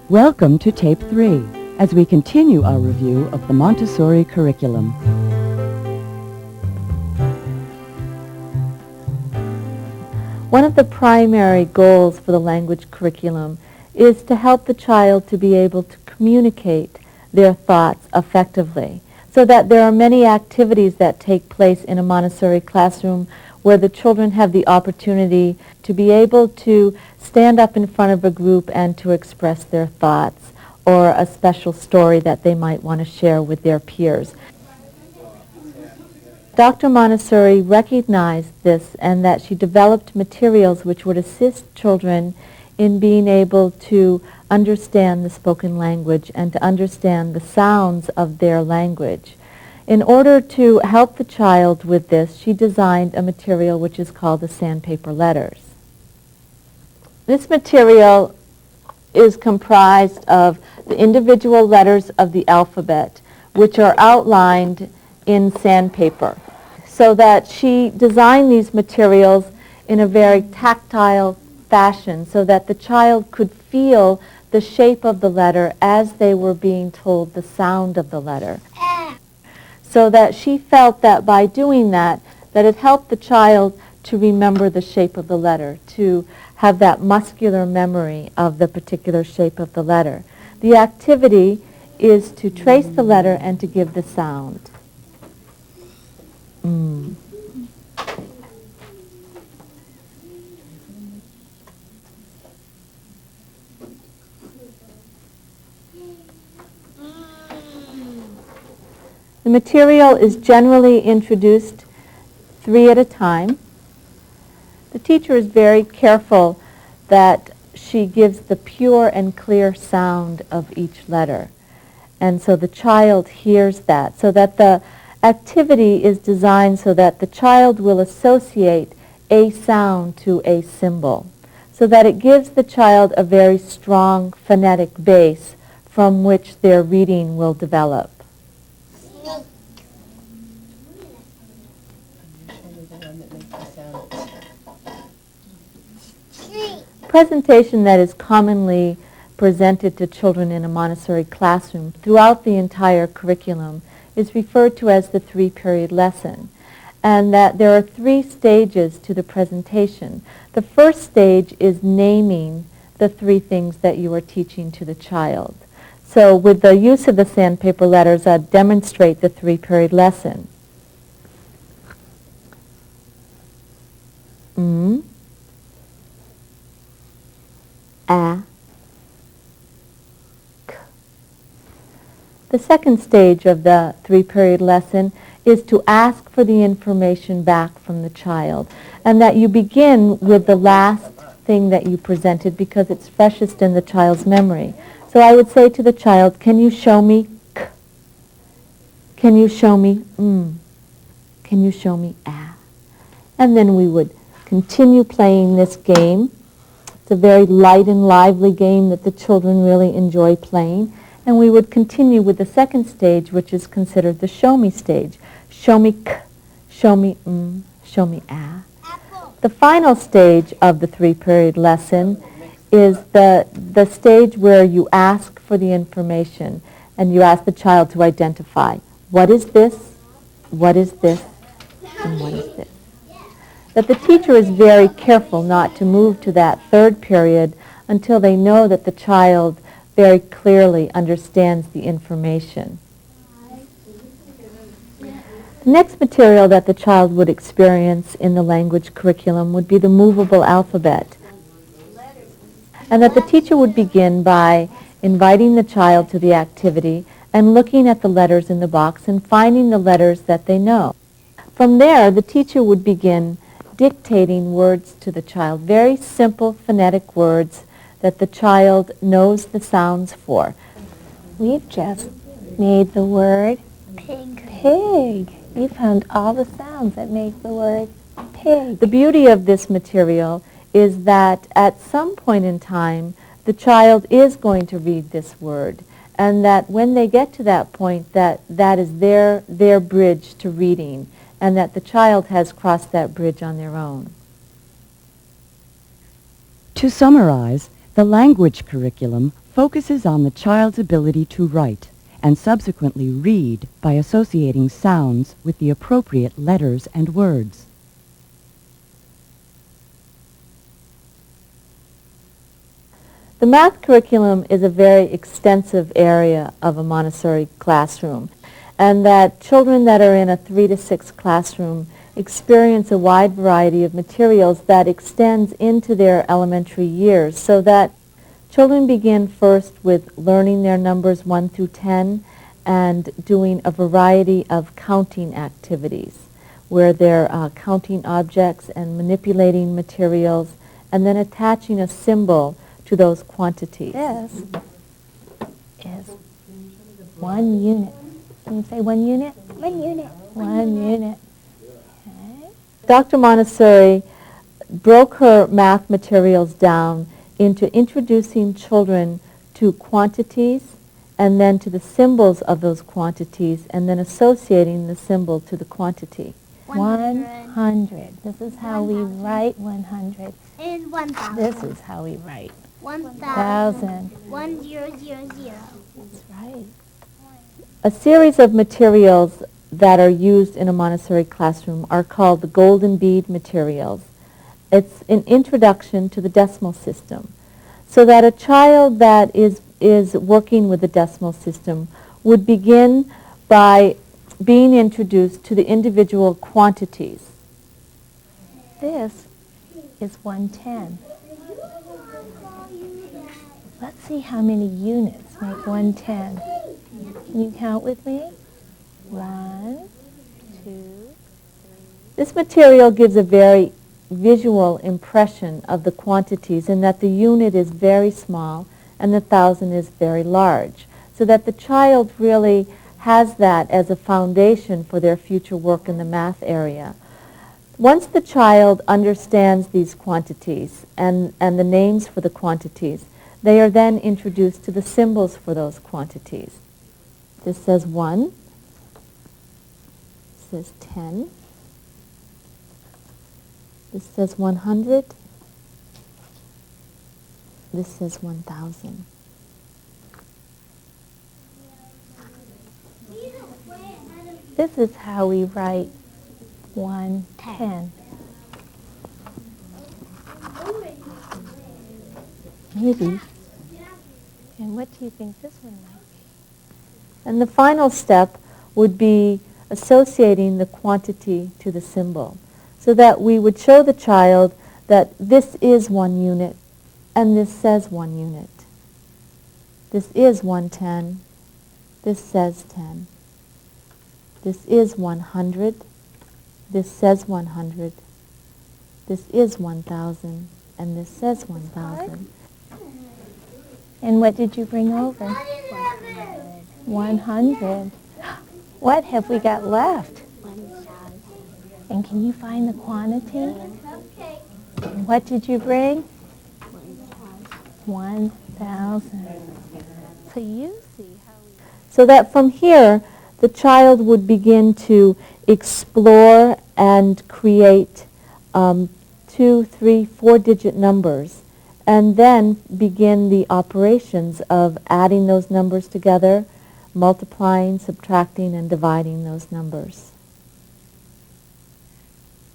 Welcome to Tape 3, as we continue our review of the Montessori curriculum. One of the primary goals for the language curriculum is to help the child to be able to communicate their thoughts effectively, so that there are many activities that take place in a Montessori classroom where the children have the opportunity to be able to stand up in front of a group and to express their thoughts or a special story that they might want to share with their peers. Dr. Montessori recognized this and that she developed materials which would assist children in being able to understand the spoken language and to understand the sounds of their language. In order to help the child with this, she designed a material which is called the sandpaper letters. This material is comprised of the individual letters of the alphabet, which are outlined in sandpaper, so that she designed these materials in a very tactile fashion so that the child could feel the shape of the letter as they were being told the sound of the letter. So that she felt that by doing that it helped the child to remember the shape of the letter, to have that muscular memory of the particular shape of the letter. The activity is to trace the letter and to give the sound. The material is generally introduced 3 at a time. The teacher is very careful that she gives the pure and clear sound of each letter. And so the child hears that, so that the activity is designed so that the child will associate a sound to a symbol, so that it gives the child a very strong phonetic base from which their reading will develop. Presentation that is commonly presented to children in a Montessori classroom throughout the entire curriculum is referred to as the 3-period lesson, and that there are 3 stages to the presentation. The first stage is naming the 3 things that you are teaching to the child. So with the use of the sandpaper letters, I'd demonstrate the 3-period lesson. A, K. The second stage of the 3-period lesson is to ask for the information back from the child, and that you begin with the last thing that you presented because it's freshest in the child's memory. So I would say to the child, can you show me K? Can you show me Can you show me A? And then we would continue playing this game. It's a very light and lively game that the children really enjoy playing. And we would continue with the second stage, which is considered the show me stage. Show me K, show me show me A. The final stage of the 3-period lesson is the stage where you ask for the information and you ask the child to identify what is this, and what is this. That the teacher is very careful not to move to that 3rd period until they know that the child very clearly understands the information. The next material that the child would experience in the language curriculum would be the movable alphabet. And that the teacher would begin by inviting the child to the activity and looking at the letters in the box and finding the letters that they know. From there, the teacher would begin dictating words to the child, very simple phonetic words that the child knows the sounds for. We've just made the word pig. We found all the sounds that make the word pig. The beauty of this material is that at some point in time, the child is going to read this word, and that when they get to that point, that is their bridge to reading, and that the child has crossed that bridge on their own. To summarize, the language curriculum focuses on the child's ability to write and subsequently read by associating sounds with the appropriate letters and words. The math curriculum is a very extensive area of a Montessori classroom, and that children that are in a 3 to 6 classroom experience a wide variety of materials that extends into their elementary years, so that children begin first with learning their numbers 1 through 10 and doing a variety of counting activities where they're counting objects and manipulating materials and then attaching a symbol to those quantities. This is 1 unit. Can you say 1 unit? 1 unit. 1 unit. Okay. Dr. Montessori broke her math materials down into introducing children to quantities and then to the symbols of those quantities and then associating the symbol to the quantity. 100. This is how we write 100. And 1,000. This is how we write 1,000. 1,000. 1000. That's right. A series of materials that are used in a Montessori classroom are called the golden bead materials. It's an introduction to the decimal system, so that a child that is working with the decimal system would begin by being introduced to the individual quantities. This is 110. Let's see how many units make 110. Can you count with me? 1, 2. This material gives a very visual impression of the quantities in that the unit is very small and the 1,000 is very large, so that the child really has that as a foundation for their future work in the math area. Once the child understands these quantities and the names for the quantities, they are then introduced to the symbols for those quantities. This says 1, this says 10, this says 100, this says 1,000. This is how we write 110. Maybe. And what do you think this one might be? And the final step would be associating the quantity to the symbol, so that we would show the child that this is 1 unit and this says 1 unit. This is 110. This says 10. This is 100. This says 100. This is 1,000. And this says 1,000. And what did you bring over? 100. What have we got left? 1,000. And can you find the quantity? And what did you bring? 1,000. So you see how we... So that from here, the child would begin to explore and create 2, 3, 4-digit numbers, and then begin the operations of adding those numbers together, multiplying, subtracting, and dividing those numbers.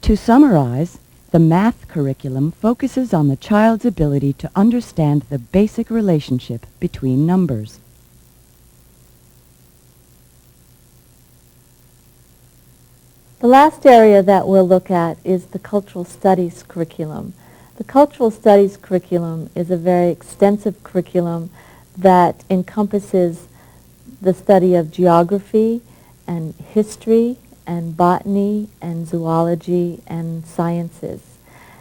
To summarize, the math curriculum focuses on the child's ability to understand the basic relationship between numbers. The last area that we'll look at is the cultural studies curriculum. The cultural studies curriculum is a very extensive curriculum that encompasses the study of geography and history and botany and zoology and sciences.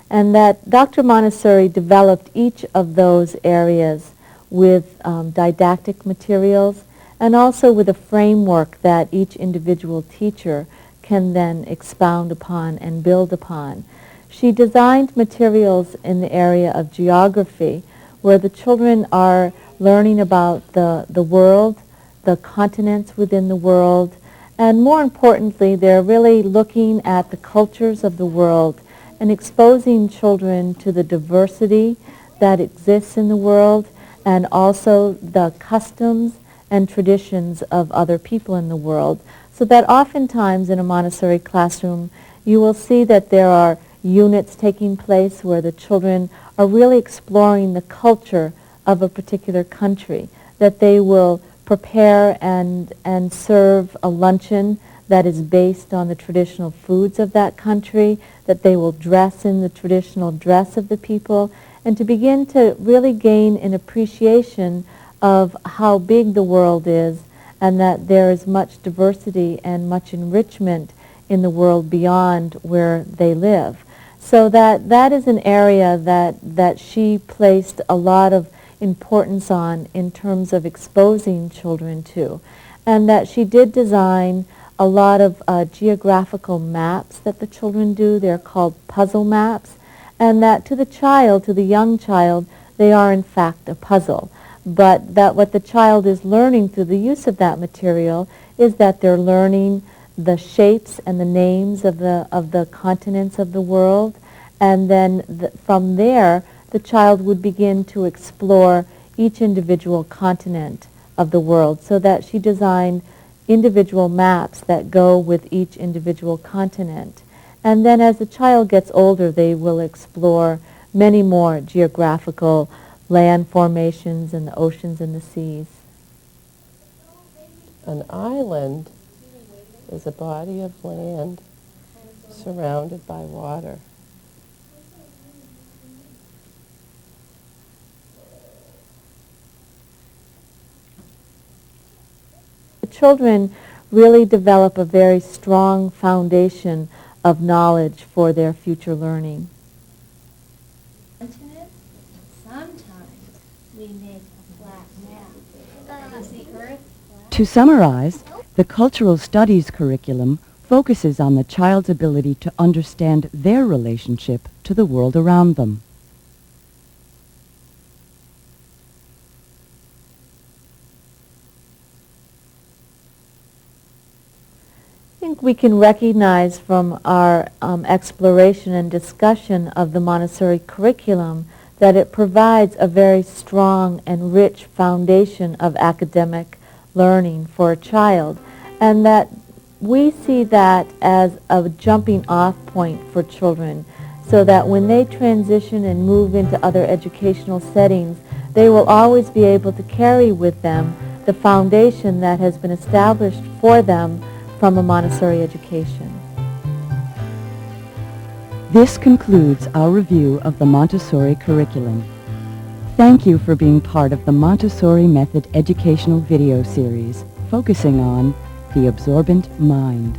And that Dr. Montessori developed each of those areas with didactic materials and also with a framework that each individual teacher can then expound upon and build upon. She designed materials in the area of geography where the children are learning about the world, the continents within the world, and more importantly, they're really looking at the cultures of the world and exposing children to the diversity that exists in the world and also the customs and traditions of other people in the world. So that oftentimes in a Montessori classroom, you will see that there are units taking place where the children are really exploring the culture of a particular country, that they will prepare and serve a luncheon that is based on the traditional foods of that country, that they will dress in the traditional dress of the people, and to begin to really gain an appreciation of how big the world is and that there is much diversity and much enrichment in the world beyond where they live. So that is an area that she placed a lot of importance on in terms of exposing children to, and that she did design a lot of geographical maps that the children do. They're called puzzle maps, and that to the child, to the young child, they are in fact a puzzle. But that what the child is learning through the use of that material is that they're learning the shapes and the names of the continents of the world, and then from there the child would begin to explore each individual continent of the world, so that she designed individual maps that go with each individual continent. And then as the child gets older, they will explore many more geographical land formations and the oceans and the seas. An island is a body of land surrounded by water. The children really develop a very strong foundation of knowledge for their future learning. Sometimes we make a flat map. Is the earth flat? To summarize, the cultural studies curriculum focuses on the child's ability to understand their relationship to the world around them. I think we can recognize from our exploration and discussion of the Montessori curriculum that it provides a very strong and rich foundation of academic learning for a child, and that we see that as a jumping off point for children, so that when they transition and move into other educational settings, they will always be able to carry with them the foundation that has been established for them from a Montessori education. This concludes our review of the Montessori curriculum. Thank you for being part of the Montessori Method educational video series focusing on the absorbent mind.